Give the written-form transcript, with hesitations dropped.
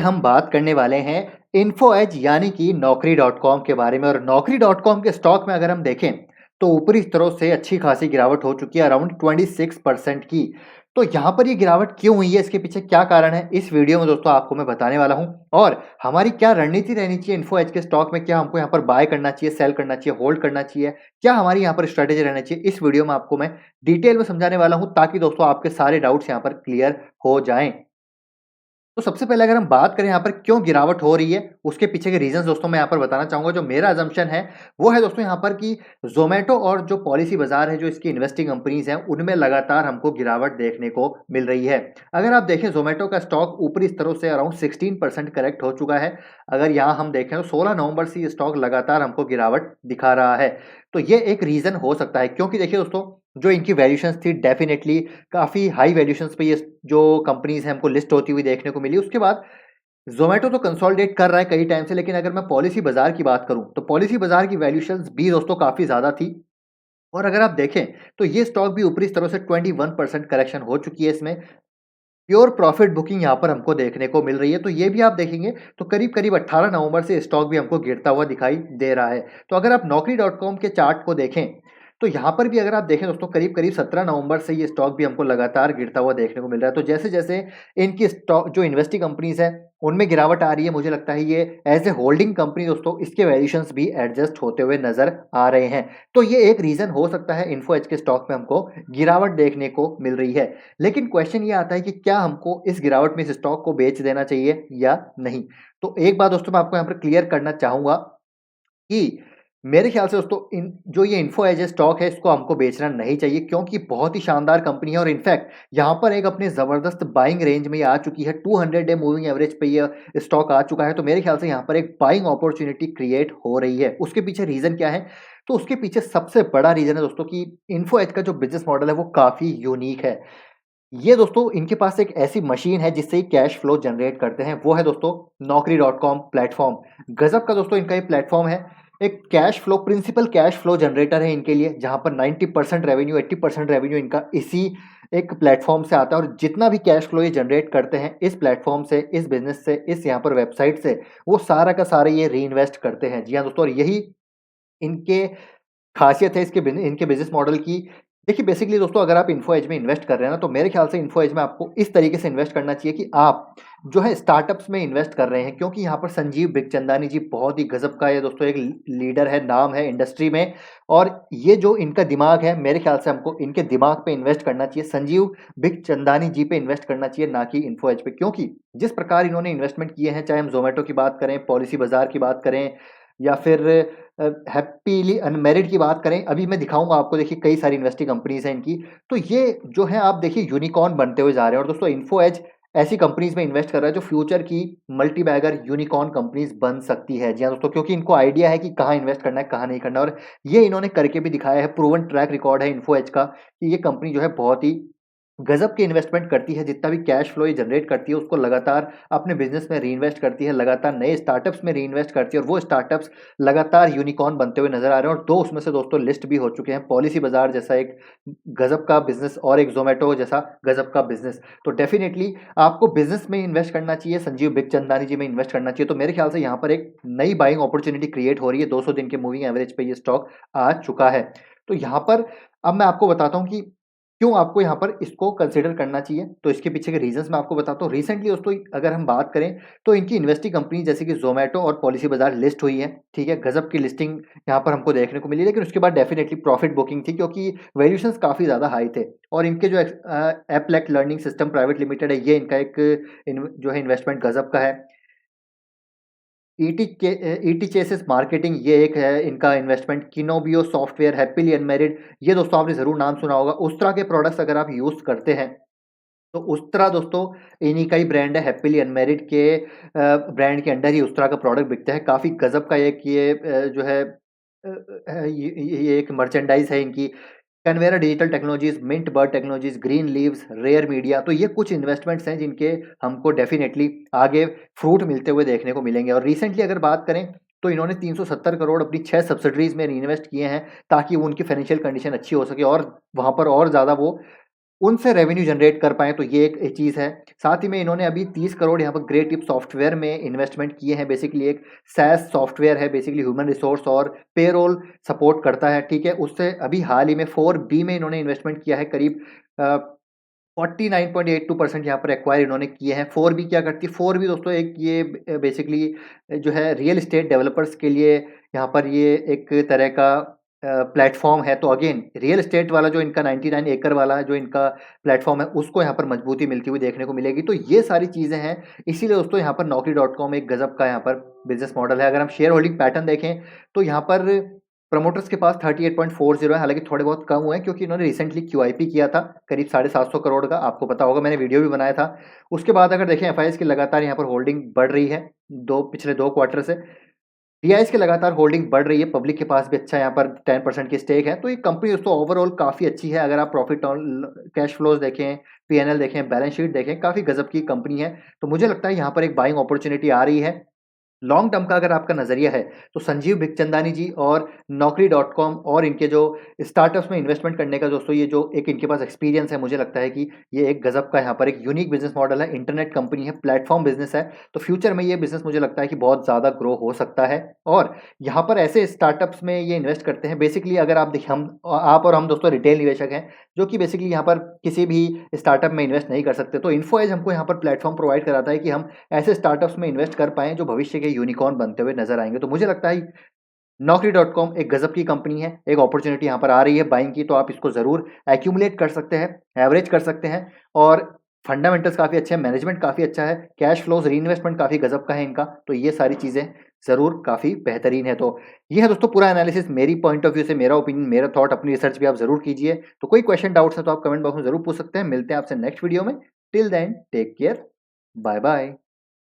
हम बात करने वाले हैं इन्फो एज यानी कि नौकरी डॉट कॉम के बारे में। और नौकरी डॉट कॉम के स्टॉक में अगर हम देखें तो ऊपरी स्तरों से अच्छी खासी गिरावट हो चुकी है, अराउंड 26% की। तो यहाँ पर ये गिरावट क्यों हुई है, इसके पीछे क्या कारण है, इस वीडियो में दोस्तों आपको मैं बताने वाला हूँ। और हमारी क्या रणनीति रहनी चाहिए इन्फो एज के स्टॉक में, क्या हमको यहाँ पर बाय करना चाहिए, सेल करना चाहिए, होल्ड करना चाहिए, क्या हमारी यहाँ पर स्ट्रेटेजी रहना चाहिए, इस वीडियो में आपको मैं डिटेल में समझाने वाला हूँ, ताकि दोस्तों आपके सारे डाउट्स यहाँ पर क्लियर हो जाएं। तो सबसे पहले अगर हम बात करें यहाँ पर क्यों गिरावट हो रही है, उसके पीछे के रीजंस दोस्तों मैं यहाँ पर बताना चाहूंगा। जो मेरा अजम्पशन है वो है दोस्तों यहाँ पर कि ज़ोमैटो और जो पॉलिसी बाजार है, जो इसकी इन्वेस्टिंग कंपनीज हैं, उनमें लगातार हमको गिरावट देखने को मिल रही है। अगर आप देखें ज़ोमैटो का स्टॉक ऊपरी स्तरों से अराउंड 16% करेक्ट हो चुका है। अगर यहाँ हम देखें तो 16 नवंबर से ये स्टॉक लगातार हमको गिरावट दिखा रहा है। तो ये एक रीजन हो सकता है, क्योंकि देखिए दोस्तों, जो इनकी वैल्यूएशंस थी डेफिनेटली काफ़ी हाई वैल्यूएशंस पे ये जो कंपनीज़ हैं हमको लिस्ट होती हुई देखने को मिली। उसके बाद ज़ोमैटो तो कंसोलिडेट कर रहा है कई टाइम से, लेकिन अगर मैं पॉलिसी बाज़ार की बात करूँ, तो पॉलिसी बाज़ार की वैल्यूएशंस भी दोस्तों काफ़ी ज़्यादा थी। और अगर आप देखें तो ये स्टॉक भी ऊपरी स्तरों से 21% करेक्शन हो चुकी है इसमें। प्योर प्रॉफिट बुकिंग यहाँ पर हमको देखने को मिल रही है। तो ये भी आप देखेंगे तो करीब-करीब 18 नवंबर से स्टॉक भी हमको गिरता हुआ दिखाई दे रहा है। तो अगर आप नौकरी डॉट कॉम के चार्ट को देखें, तो यहाँ पर भी अगर आप देखें दोस्तों, करीब-करीब 17 नवंबर से ये स्टॉक भी हमको लगातार गिरता हुआ देखने को मिल रहा है। तो जैसे-जैसे इनकी स्टॉक जो इन्वेस्टिंग कंपनीज़ हैं, उनमें गिरावट आ रही है, मुझे लगता है ये एज़ ए होल्डिंग कंपनी दोस्तों इसके वैल्यूएशंस भी एडजस्ट होते हुए नज़र आ रहे हैं। तो ये एक रीज़न हो सकता है इन्फो एज के स्टॉक में हमको गिरावट देखने को मिल रही है। लेकिन क्वेश्चन ये आता है कि क्या हमको इस गिरावट में इस स्टॉक को बेच देना चाहिए या नहीं? तो एक बात दोस्तों मैं आपको यहाँ पर क्लियर करना चाहूँगा कि मेरे ख्याल से दोस्तों इन जो ये इन्फो एज स्टॉक है, इसको हमको बेचना नहीं चाहिए, क्योंकि बहुत ही शानदार कंपनी है। और इनफैक्ट यहाँ पर एक अपने ज़बरदस्त बाइंग रेंज में ये आ चुकी है। 200 डे मूविंग एवरेज पे ये स्टॉक आ चुका है। तो मेरे ख्याल से यहाँ पर एक बाइंग अपॉर्चुनिटी क्रिएट हो रही है। उसके पीछे रीज़न क्या है? तो उसके पीछे सबसे बड़ा रीज़न है दोस्तों कि इन्फो एज का जो बिज़नेस मॉडल है वो काफ़ी यूनिक है। ये दोस्तों इनके पास एक ऐसी मशीन है जिससे ये कैश फ्लो जनरेट करते हैं, वो है दोस्तों नौकरी डॉट कॉम प्लेटफॉर्म। गजब का दोस्तों इनका ये प्लेटफॉर्म है। एक cash flow principle cash flow generator है इनके लिए, जहां पर 90% रेवेन्यू 80% रेवेन्यू इनका इसी एक प्लेटफॉर्म से आता है। और जितना भी कैश फ्लो ये जनरेट करते हैं इस प्लेटफॉर्म से, इस बिजनेस से, इस यहाँ पर वेबसाइट से, वो सारा का सारा ये री इन्वेस्ट करते हैं। जी हाँ दोस्तों, और यही इनके खासियत है इनके बिज़नेस मॉडल की। देखिए बेसिकली दोस्तों, अगर आप इन्फो एज में इन्वेस्ट कर रहे हैं ना, तो मेरे ख्याल से इन्फो एज में आपको इस तरीके से इन्वेस्ट करना चाहिए कि आप जो है स्टार्टअप्स में इन्वेस्ट कर रहे हैं, क्योंकि यहाँ पर संजीव बिखचंदानी जी बहुत ही गजब का ये दोस्तों एक लीडर है, नाम है इंडस्ट्री में। और ये जो इनका दिमाग है, मेरे ख्याल से हमको इनके दिमाग पे इन्वेस्ट करना चाहिए, संजीव बिखचंदानी जी पे इन्वेस्ट करना चाहिए, ना कि इन्फो एज पे। क्योंकि जिस प्रकार इन्होंने इन्वेस्टमेंट किए हैं, चाहे हम जोमेटो की बात करें, पॉलिसी बाजार की बात करें, या फिर हैप्पीली अनमैरिड की बात करें, अभी मैं दिखाऊँगा आपको। देखिए कई सारी इन्वेस्टिंग कंपनीज़ हैं इनकी। तो ये जो है आप देखिए यूनिकॉर्न बनते हुए जा रहे हैं। और दोस्तों इन्फो एज ऐसी कंपनीज़ में इन्वेस्ट कर रहा है जो फ्यूचर की मल्टी बैगर यूनिकॉर्न कंपनीज़ बन सकती है। जी हाँ दोस्तों, क्योंकि इनको आइडिया है कि कहाँ इन्वेस्ट करना है, कहाँ नहीं करना है। और ये इन्होंने करके भी दिखाया है, प्रूवन ट्रैक रिकॉर्ड है इन्फो एज का, कि ये कंपनी जो है बहुत ही गजब की इन्वेस्टमेंट करती है। जितना भी कैश फ्लो ये जनरेट करती है, उसको लगातार अपने बिजनेस में रीइन्वेस्ट करती है, लगातार नए स्टार्टअप्स में रीइन्वेस्ट करती है। और वो स्टार्टअप्स लगातार यूनिकॉर्न बनते हुए नजर आ रहे हैं। और दो उसमें से दोस्तों लिस्ट भी हो चुके हैं, पॉलिसी बाजार जैसा एक गजब का बिजनेस, और एक जोमेटो जैसा गजब का बिजनेस। तो डेफिनेटली आपको बिजनेस में इन्वेस्ट करना चाहिए, संजीव बिखचंदानी जी में इन्वेस्ट करना चाहिए। तो मेरे ख्याल से यहाँ पर एक नई बाइंग अपॉर्चुनिटी क्रिएट हो रही है। 200 दिन के मूविंग एवरेज पे ये स्टॉक आ चुका है। तो यहाँ पर अब मैं आपको बताता हूँ कि क्यों आपको यहाँ पर इसको कंसीडर करना चाहिए। तो इसके पीछे के रीजंस मैं आपको बताता हूँ। रिसेंटली दोस्तों अगर हम बात करें, तो इनकी इन्वेस्टिंग कंपनी जैसे कि जोमेटो और पॉलिसी बाजार लिस्ट हुई है, ठीक है, गजब की लिस्टिंग यहाँ पर हमको देखने को मिली। लेकिन उसके बाद डेफिनेटली प्रॉफिट बुकिंग थी, क्योंकि वैल्यूएशंस काफ़ी ज़्यादा हाई थे। और इनके जो Affleck learning system private limited है, ये इनका एक जो है इन्वेस्टमेंट गजब का है। ईटी चेसिस मार्केटिंग, ये एक है इनका इन्वेस्टमेंट। किनोबियो सॉफ्टवेयर, हैप्पीली अनमैरिड, ये दोस्तों आपने ज़रूर नाम सुना होगा। उस्त्रा के प्रोडक्ट्स अगर आप यूज़ करते हैं, तो उस्त्रा दोस्तों इन्हीं का ही ब्रांड है। हैप्पीली अनमैरिड के ब्रांड के अंडर ही उस्त्रा का प्रोडक्ट बिकता है। काफ़ी गज़ब का एक ये जो है ये एक मर्चेंडाइज़ है इनकी। Canvera digital technologies, Mint Bird technologies, Green Leaves, Rare Media. तो ये कुछ इन्वेस्टमेंट्स हैं जिनके हमको डेफिनेटली आगे फ्रूट मिलते हुए देखने को मिलेंगे। और रिसेंटली अगर बात करें, तो इन्होंने 370 करोड़ अपनी 6 सब्सिडरीज़ में रीइन्वेस्ट किए हैं, ताकि वो उनकी फाइनेंशियल कंडीशन अच्छी हो सके और वहाँ पर और ज़्यादा वो उनसे रेवेन्यू जनरेट कर पाएँ, तो ये एक चीज़ है। साथ ही में इन्होंने अभी 30 करोड़ यहाँ पर ग्रे टिप सॉफ्टवेयर में इन्वेस्टमेंट किए हैं। बेसिकली एक SaaS सॉफ्टवेयर है, बेसिकली ह्यूमन रिसोर्स और पेरोल सपोर्ट करता है, ठीक है? उससे अभी हाल ही में 4B में इन्होंने इन्वेस्टमेंट किया है, करीब 49.82% यहाँ पर एक्वायर इन्होंने किए हैं। 4B क्या करती है? 4B दोस्तों एक ये बेसिकली जो है रियल एस्टेट डेवलपर्स के लिए यहाँ पर ये एक तरह का प्लेटफ़ॉर्म है। तो अगेन रियल एस्टेट वाला जो इनका 99 एकड़ वाला जो इनका प्लेटफ़ॉर्म है, उसको यहाँ पर मजबूती मिलती हुई देखने को मिलेगी। तो ये सारी चीज़ें हैं, इसीलिए दोस्तों यहाँ पर Naukri.com एक गज़ब का यहाँ पर बिज़नेस मॉडल है। अगर हम शेयर होल्डिंग पैटर्न देखें, तो यहाँ पर प्रमोटर्स के पास 38.40 है, हालाँकि थोड़े बहुत कम हुए हैं क्योंकि इन्होंने रिसेंटली QIP किया था, करीब 750 करोड़ का, आपको पता होगा, मैंने वीडियो भी बनाया था। उसके बाद अगर देखें एफआईआईज़ की लगातार यहाँ पर होल्डिंग बढ़ रही है, पिछले 2 क्वार्टर से। डीआईएस की लगातार होल्डिंग बढ़ रही है, पब्लिक के पास भी अच्छा यहाँ पर 10% की स्टेक है। तो ये कंपनी दोस्तों ओवरऑल काफ़ी अच्छी है। अगर आप प्रॉफिट ऑन कैश फ्लोज़ देखें, पीएनएल देखें, बैलेंस शीट देखें, काफ़ी गज़ब की कंपनी है। तो मुझे लगता है यहाँ पर एक बाइंग अपॉर्च्युनिटी आ रही है। लॉन्ग टर्म का अगर आपका नज़रिया है, तो संजीव बिखचंदानी जी और Naukri.com और इनके जो स्टार्टअप्स में इन्वेस्टमेंट करने का दोस्तों ये जो एक इनके पास एक्सपीरियंस है, मुझे लगता है कि ये एक गज़ब का यहाँ पर एक यूनिक बिज़नेस मॉडल है, इंटरनेट कंपनी है, प्लेटफ़ॉर्म बिज़नेस है। तो फ्यूचर में ये बिज़नेस मुझे लगता है कि बहुत ज़्यादा ग्रो हो सकता है और यहाँ पर ऐसे स्टार्टअप्स में ये इन्वेस्ट करते हैं। बेसिकली अगर आप देखिए, आप और हम दोस्तों रिटेल निवेशक हैं, जो कि बेसिकली यहाँ पर किसी भी स्टार्टअप में इन्वेस्ट नहीं कर सकते। तो इन्फो एज हमको यहाँ पर प्लेटफ़ॉर्म प्रोवाइड कराता है कि हम ऐसे स्टार्टअप्स में इन्वेस्ट कर पाएँ जो भविष्य के यूनिकॉर्न बनते हुए नज़र आएँगे। तो मुझे लगता है Naukri.com एक गज़ब की कंपनी है, एक अपॉर्च्युनिटी यहाँ पर आ रही है बाइंग की, तो आप इसको ज़रूर एक्यूमुलेट कर सकते हैं, एवरेज कर सकते हैं और फंडामेंटल्स काफ़ी अच्छे हैं, मैनेजमेंट काफ़ी अच्छा है, कैश फ्लोज़ रीइन्वेस्टमेंट काफ़ी गज़ब का है इनका, तो ये सारी चीज़ें ज़रूर काफ़ी बेहतरीन है। तो ये है दोस्तों पूरा एनालिसिस मेरी पॉइंट ऑफ व्यू से, मेरा ओपिनियन, मेरा थॉट, अपनी रिसर्च भी आप ज़रूर कीजिए। तो कोई क्वेश्चन, डाउट्स है तो आप कमेंट बॉक्स में ज़रूर पूछ सकते हैं। मिलते हैं आपसे नेक्स्ट वीडियो में। Till then take care, bye bye.